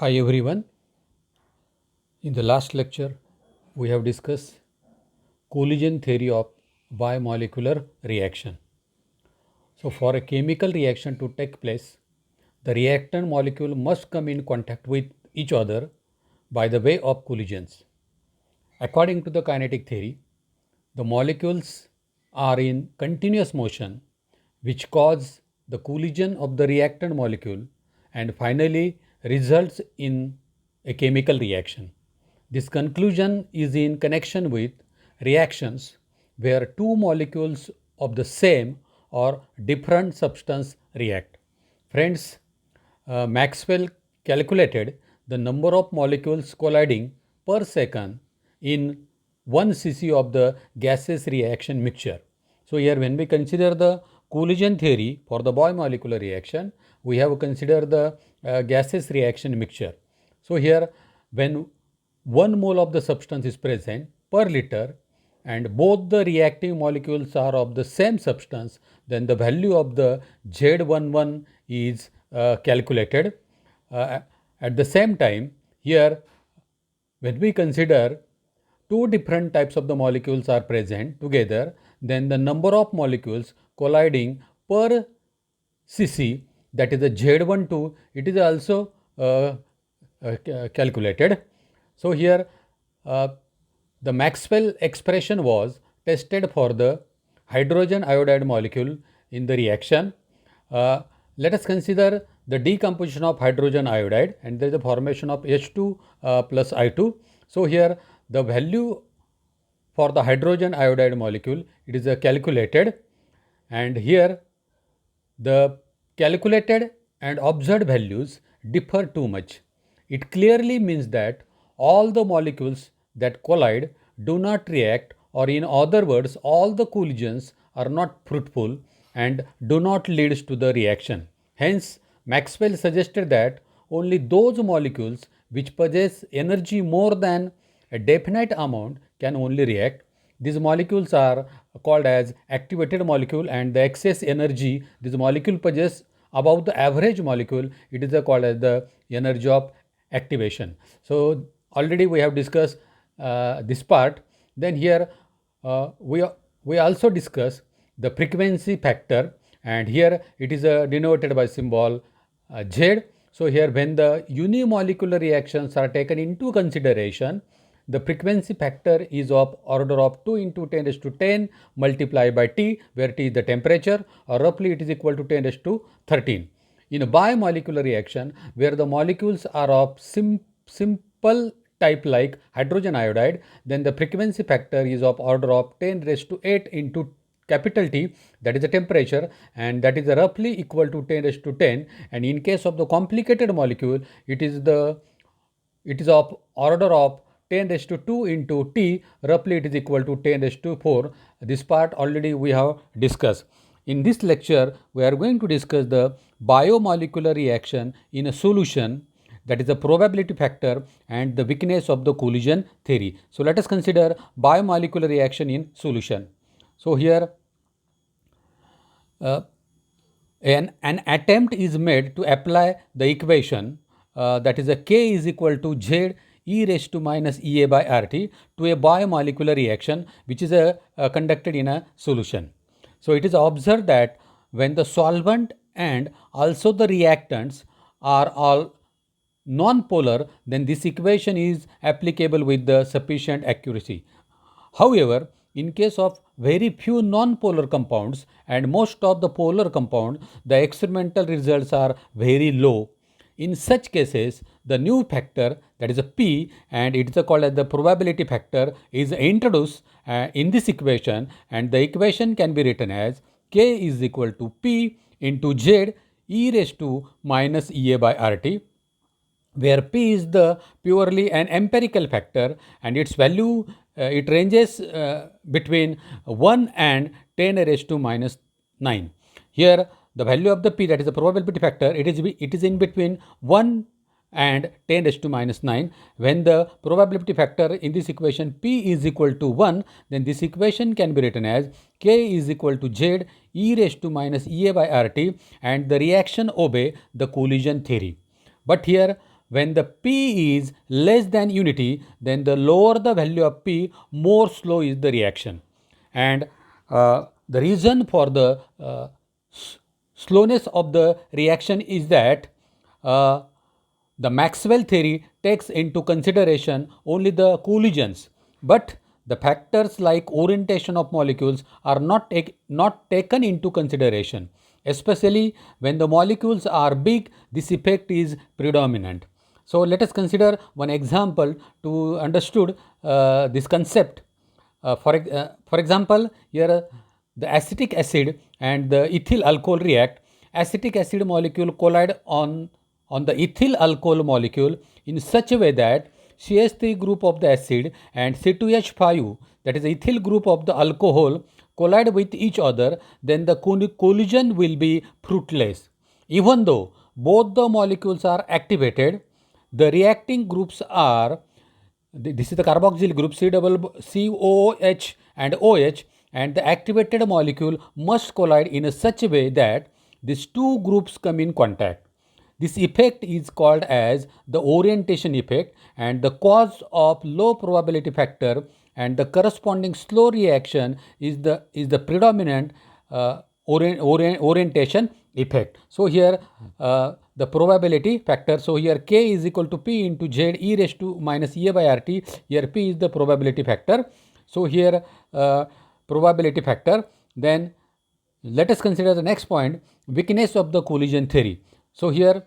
Hi everyone. In the last lecture, we have discussed collision theory of biomolecular reaction. So, for a chemical reaction to take place, the reactant molecule must come in contact with each other by the way of collisions. According to the kinetic theory, the molecules are in continuous motion, which cause the collision of the reactant molecule and finally results in a chemical reaction. This conclusion is in connection with reactions where two molecules of the same or different substance react. Friends, Maxwell calculated the number of molecules colliding per second in 1 cc of the gaseous reaction mixture. So, here when we consider the collision theory for the biomolecular reaction, we have considered the gaseous reaction mixture. So, here when 1 mole of the substance is present per liter and both the reactive molecules are of the same substance, then the value of the Z11 is calculated. Uh, at the same time, here when we consider two different types of the molecules are present together, then the number of molecules colliding per cc, that is the Z12, it is also calculated. So, here uh, the Maxwell expression was tested for the hydrogen iodide molecule in the reaction. Let us consider the decomposition of hydrogen iodide, and there is a formation of H2 plus I2. So, here the value for the hydrogen iodide molecule, it is calculated, and here the calculated and observed values differ too much. It clearly means that all the molecules that collide do not react, or in other words, all the collisions are not fruitful and do not lead to the reaction. Hence, Maxwell suggested that only those molecules which possess energy more than a definite amount can only react. These molecules are called as activated molecule, and the excess energy this molecule possesses above the average molecule, it is called as the energy of activation. So, already we have discussed this part. Then here we also discuss the frequency factor, and here it is denoted by symbol Z. So, here when the unimolecular reactions are taken into consideration, the frequency factor is of order of 2 into 10 raised to 10 multiplied by T, where T is the temperature, or roughly it is equal to 10 raised to 13. In a biomolecular reaction, where the molecules are of simple type like hydrogen iodide, then the frequency factor is of order of 10 raised to 8 into capital T, that is the temperature, and that is roughly equal to 10 raised to 10. And in case of the complicated molecule, it is of order of 10 raised to 2 into T, roughly it is equal to 10 raised to 4. This part already we have discussed. In this lecture, we are going to discuss the biomolecular reaction in a solution, that is the probability factor and the weakness of the collision theory. So, let us consider biomolecular reaction in solution. So, here uh, an attempt is made to apply the equation, that is a K is equal to Z e raised to minus Ea by RT to a biomolecular reaction which is conducted in a solution. So, it is observed that when the solvent and also the reactants are all non-polar, then this equation is applicable with the sufficient accuracy. However, in case of very few non-polar compounds and most of the polar compound, the experimental results are very low. In such cases, the new factor, that is a P, and it is called as the probability factor, is introduced in this equation, and the equation can be written as K is equal to P into Z e raised to minus Ea by RT, where P is the purely an empirical factor, and its value it ranges between 1 and 10 raised to minus 9. Here the value of the P, that is the probability factor, it is in between 1 and 10 raised to minus 9. When the probability factor in this equation P is equal to 1, then this equation can be written as K is equal to Z e raised to minus Ea by RT, and the reaction obey the collision theory. But here when the P is less than unity, then the lower the value of P, more slow is the reaction. And the reason for the slowness of the reaction is that uh, the Maxwell theory takes into consideration only the collisions, but the factors like orientation of molecules are not taken into consideration. Especially when the molecules are big, this effect is predominant. So let us consider one example to understood this concept. For example, here the acetic acid and the ethyl alcohol react. Acetic acid molecule collide on the ethyl alcohol molecule in such a way that CH3 group of the acid and C2H5, that is the ethyl group of the alcohol, collide with each other, then the collision will be fruitless. Even though both the molecules are activated, the reacting groups are, this is the carboxyl group COOH and OH, and the activated molecule must collide in such a way that these two groups come in contact. This effect is called as the orientation effect, and the cause of low probability factor and the corresponding slow reaction is the predominant orientation effect. So here the probability factor, so here K is equal to P into Z e raised to minus EA by RT. Here P is the probability factor. So here probability factor. Then let us consider the next point, weakness of the collision theory. So here,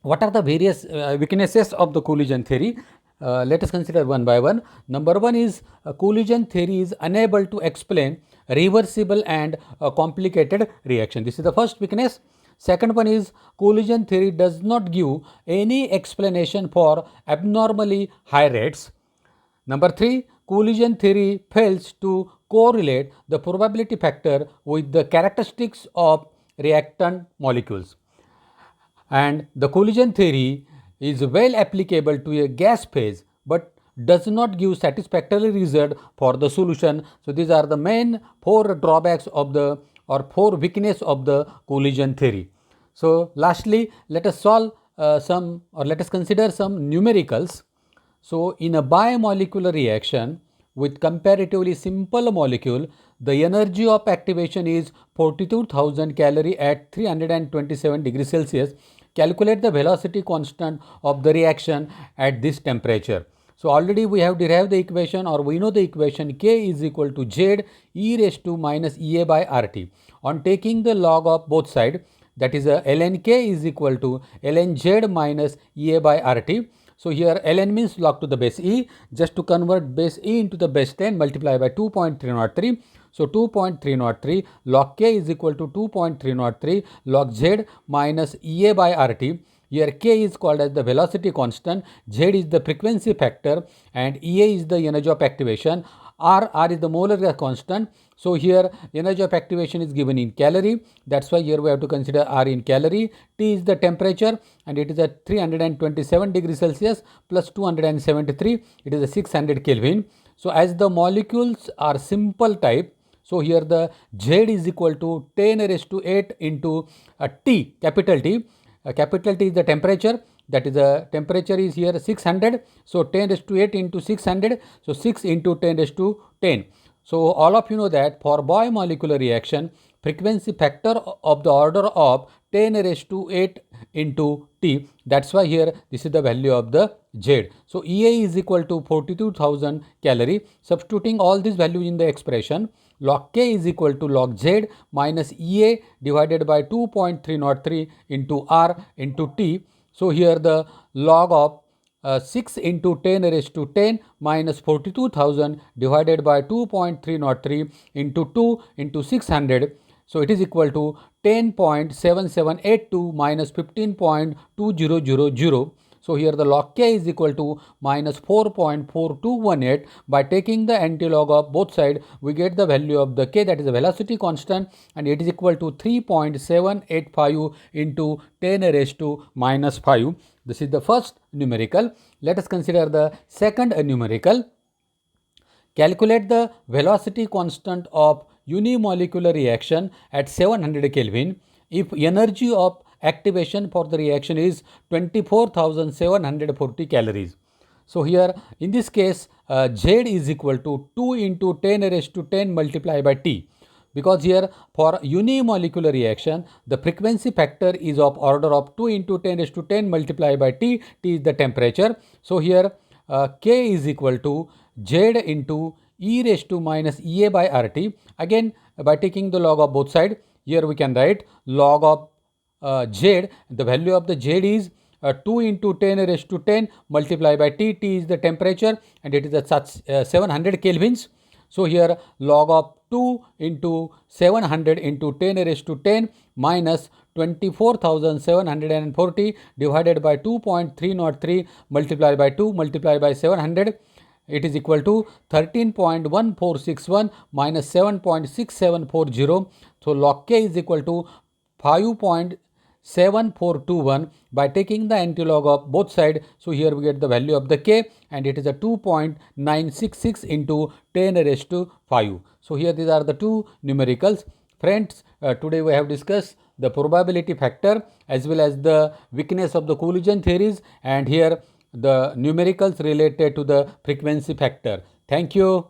what are the various weaknesses of the collision theory? Let us consider one by one. Number one is collision theory is unable to explain reversible and complicated reaction. This is the first weakness. Second one is collision theory does not give any explanation for abnormally high rates. Number three, collision theory fails to correlate the probability factor with the characteristics of reactant molecules. And the collision theory is well applicable to a gas phase but does not give satisfactory result for the solution. So these are the main four drawbacks of the or four weakness of the collision theory. So lastly, let us solve let us consider some numericals. So in a bimolecular reaction with comparatively simple molecule, the energy of activation is 42,000 calorie at 327 degrees Celsius. Calculate the velocity constant of the reaction at this temperature. So already we have derived the equation, or we know the equation K is equal to Z e raised to minus EA by RT. On taking the log of both sides, that is ln K is equal to ln Z minus EA by RT. So here ln means log to the base e. Just to convert base e into the base 10, multiply by 2.303. So 2.303 log K is equal to 2.303 log Z minus EA by RT. Here K is called as the velocity constant, Z is the frequency factor, and EA is the energy of activation. R is the molar constant. So here energy of activation is given in calorie. That's why here we have to consider R in calorie. T is the temperature, and it is at 327 degrees Celsius plus 273. It is a 600 Kelvin. So as the molecules are simple type, so here the Z is equal to 10 raised to 8 into T, capital T. Capital T is the temperature, that is the temperature is here 600. So 10 raised to 8 into 600, so 6 into 10 raised to 10. So all of you know that for bimolecular reaction, frequency factor of the order of 10 raised to 8 into T. That's why here this is the value of the Z. So EA is equal to 42,000 calorie. Substituting all these values in the expression, log K is equal to log Z minus EA divided by 2.303 into R into T. So here the log of 6 into 10 raised to 10 minus 42,000 divided by 2.303 into 2 into 600. So it is equal to 10.7782 minus 15.2000. So here the log K is equal to minus 4.4218. By taking the antilog of both sides, we get the value of the K, that is the velocity constant, and it is equal to 3.785 into 10 raised to minus 5. This is the first numerical. Let us consider the second numerical. Calculate the velocity constant of unimolecular reaction at 700 Kelvin if energy of activation for the reaction is 24,740 calories. So here in this case Z is equal to 2 into 10 raised to 10 multiplied by T, because here for unimolecular reaction the frequency factor is of order of 2 into 10 raised to 10 multiplied by T. T is the temperature. So here K is equal to Z into e raised to minus Ea by RT. Again, by taking the log of both sides, here we can write log of Z. The value of the Z is 2 into 10 raised to 10 multiplied by T. T is the temperature and it is at such 700 kelvins. So here log of 2 into 700 into 10 raised to 10 minus 24,740 divided by 2.303 multiplied by 2 multiplied by 700, it is equal to 13.1461 minus 7.6740. So log K is equal to 5.7421 by taking the antilog of both sides. So here we get the value of the K and it is a 2.966 into 10 raised to 5. So here these are the two numericals. Friends, today we have discussed the probability factor as well as the weakness of the collision theories, and here the numericals related to the frequency factor. Thank you.